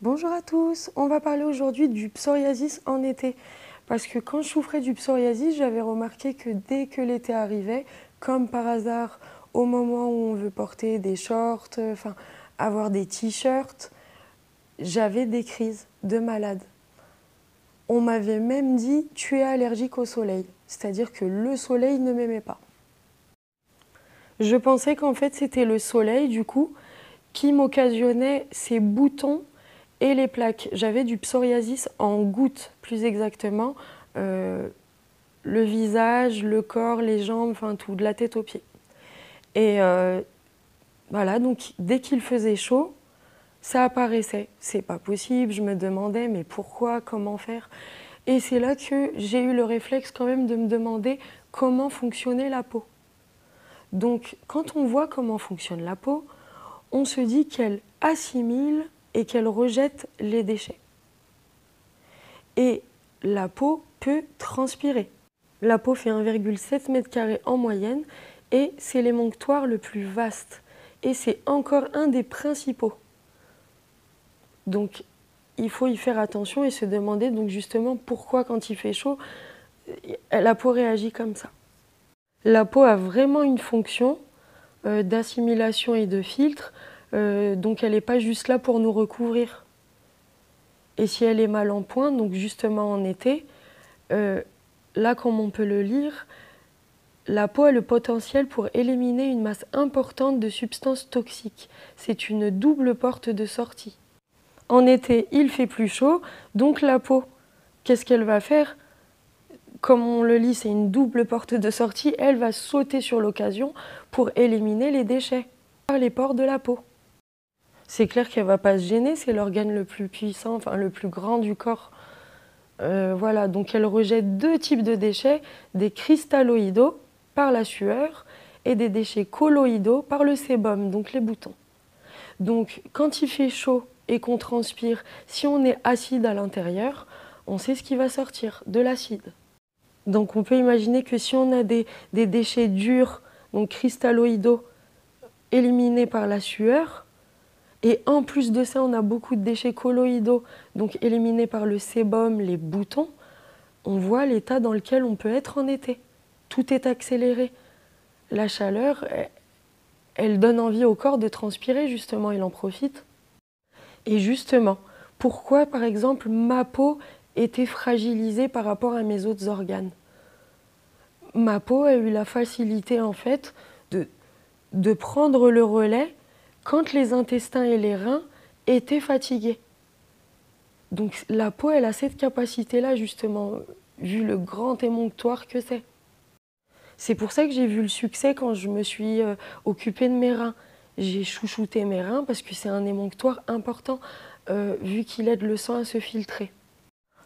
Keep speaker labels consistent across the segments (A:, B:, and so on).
A: Bonjour à tous, on va parler aujourd'hui du psoriasis en été. Parce que quand je souffrais du psoriasis, j'avais remarqué que dès que l'été arrivait, comme par hasard, au moment où on veut porter des shorts, avoir des t-shirts, j'avais des crises de malade. On m'avait même dit tu es allergique au soleil, c'est-à-dire que le soleil ne m'aimait pas. Je pensais qu'en fait c'était le soleil du coup qui m'occasionnait ces boutons et les plaques. J'avais du psoriasis en gouttes, plus exactement, le visage, le corps, les jambes, enfin tout, de la tête aux pieds. Et voilà, donc dès qu'il faisait chaud, ça apparaissait. C'est pas possible, je me demandais mais pourquoi, comment faire. Et c'est là que j'ai eu le réflexe quand même de me demander comment fonctionnait la peau. Donc quand on voit comment fonctionne la peau, on se dit qu'elle assimile et qu'elle rejette les déchets. Et la peau peut transpirer. La peau fait 1,7 m² en moyenne et c'est l'émonctoire le plus vaste. Et c'est encore un des principaux. Donc il faut y faire attention et se demander donc justement pourquoi quand il fait chaud, la peau réagit comme ça. La peau a vraiment une fonction d'assimilation et de filtre, donc elle n'est pas juste là pour nous recouvrir. Et si elle est mal en point, donc justement en été, là comme on peut le lire, la peau a le potentiel pour éliminer une masse importante de substances toxiques. C'est une double porte de sortie. En été, il fait plus chaud, donc la peau, qu'est-ce qu'elle va faire? Comme on le lit, c'est une double porte de sortie, elle va sauter sur l'occasion pour éliminer les déchets par les pores de la peau. C'est clair qu'elle ne va pas se gêner, c'est l'organe le plus puissant, enfin le plus grand du corps. Voilà, donc elle rejette deux types de déchets, des cristalloïdaux par la sueur et des déchets colloïdaux par le sébum, donc les boutons. Donc quand il fait chaud et qu'on transpire, si on est acide à l'intérieur, on sait ce qui va sortir, de l'acide. Donc on peut imaginer que si on a des déchets durs, donc cristalloïdaux, éliminés par la sueur, et en plus de ça on a beaucoup de déchets colloïdaux, donc éliminés par le sébum, les boutons, on voit l'état dans lequel on peut être en été. Tout est accéléré. La chaleur, elle donne envie au corps de transpirer justement, il en profite. Et justement, pourquoi par exemple ma peau était fragilisée par rapport à mes autres organes? Ma peau a eu la facilité en fait de prendre le relais quand les intestins et les reins étaient fatigués. Donc la peau, elle a cette capacité-là justement, vu le grand émonctoire que c'est. C'est pour ça que j'ai vu le succès quand je me suis occupée de mes reins. J'ai chouchouté mes reins parce que c'est un émonctoire important, vu qu'il aide le sang à se filtrer.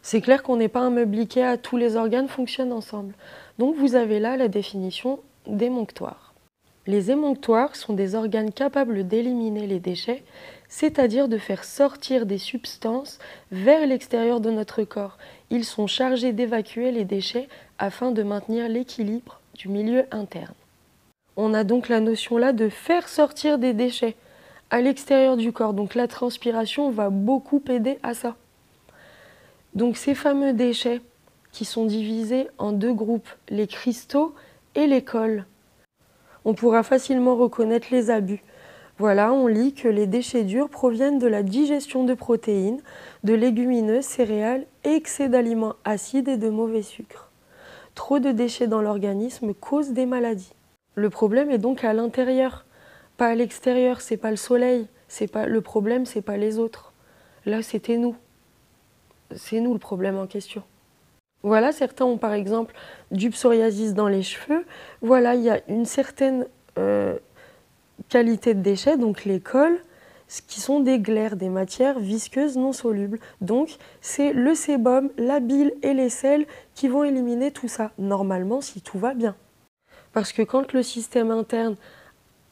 A: C'est clair qu'on n'est pas un meuble Ikea, tous les organes fonctionnent ensemble. Donc vous avez là la définition d'émonctoire. Les émonctoires sont des organes capables d'éliminer les déchets, c'est-à-dire de faire sortir des substances vers l'extérieur de notre corps. Ils sont chargés d'évacuer les déchets afin de maintenir l'équilibre du milieu interne. On a donc la notion là de faire sortir des déchets à l'extérieur du corps. Donc la transpiration va beaucoup aider à ça. Donc ces fameux déchets qui sont divisés en deux groupes, les cristaux et les cols. On pourra facilement reconnaître les abus. Voilà, on lit que les déchets durs proviennent de la digestion de protéines, de légumineuses, céréales, excès d'aliments acides et de mauvais sucres. Trop de déchets dans l'organisme causent des maladies. Le problème est donc à l'intérieur, pas à l'extérieur, c'est pas le soleil, le problème, c'est pas les autres. Là, c'était nous. C'est nous le problème en question. Voilà, certains ont par exemple du psoriasis dans les cheveux. Voilà, il y a une certaine qualité de déchets, donc les cols, qui sont des glaires, des matières visqueuses non solubles. Donc c'est le sébum, la bile et les sels qui vont éliminer tout ça, normalement si tout va bien. Parce que quand le système interne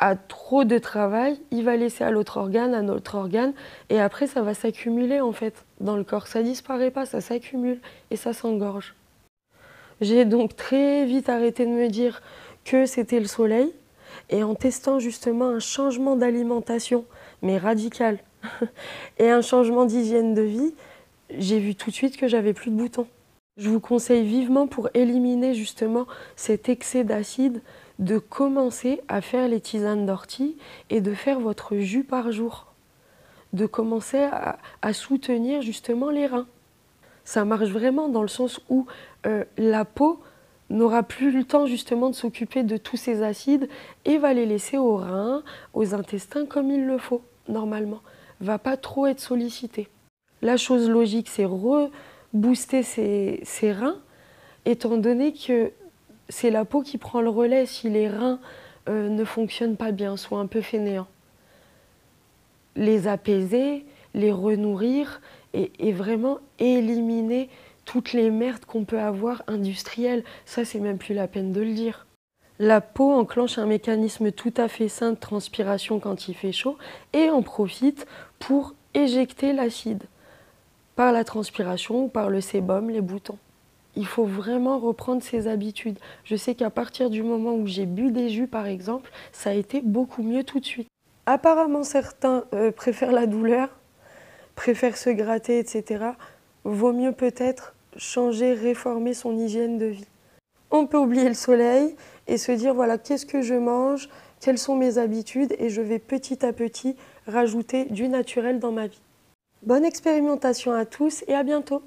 A: a trop de travail, il va laisser à l'autre organe, à notre organe, et après ça va s'accumuler en fait dans le corps. Ça disparaît pas, ça s'accumule et ça s'engorge. J'ai donc très vite arrêté de me dire que c'était le soleil, et en testant justement un changement d'alimentation, mais radical, Et un changement d'hygiène de vie, j'ai vu tout de suite que j'avais plus de boutons. Je vous conseille vivement, pour éliminer justement cet excès d'acide, de commencer à faire les tisanes d'ortie et de faire votre jus par jour. De commencer à soutenir justement les reins. Ça marche vraiment dans le sens où la peau n'aura plus le temps justement de s'occuper de tous ces acides et va les laisser aux reins, aux intestins comme il le faut normalement. Va pas trop être sollicité. La chose logique, c'est rebooster ses reins, étant donné que c'est la peau qui prend le relais si les reins ne fonctionnent pas bien, sont un peu fainéants. Les apaiser, les renourrir et vraiment éliminer toutes les merdes qu'on peut avoir industrielles. Ça, c'est même plus la peine de le dire. La peau enclenche un mécanisme tout à fait sain de transpiration quand il fait chaud et en profite pour éjecter l'acide par la transpiration ou par le sébum, les boutons. Il faut vraiment reprendre ses habitudes. Je sais qu'à partir du moment où j'ai bu des jus, par exemple, ça a été beaucoup mieux tout de suite. Apparemment, certains préfèrent la douleur, préfèrent se gratter, etc. Vaut mieux peut-être changer, réformer son hygiène de vie. On peut oublier le soleil et se dire, voilà, qu'est-ce que je mange, quelles sont mes habitudes, et je vais petit à petit rajouter du naturel dans ma vie. Bonne expérimentation à tous et à bientôt!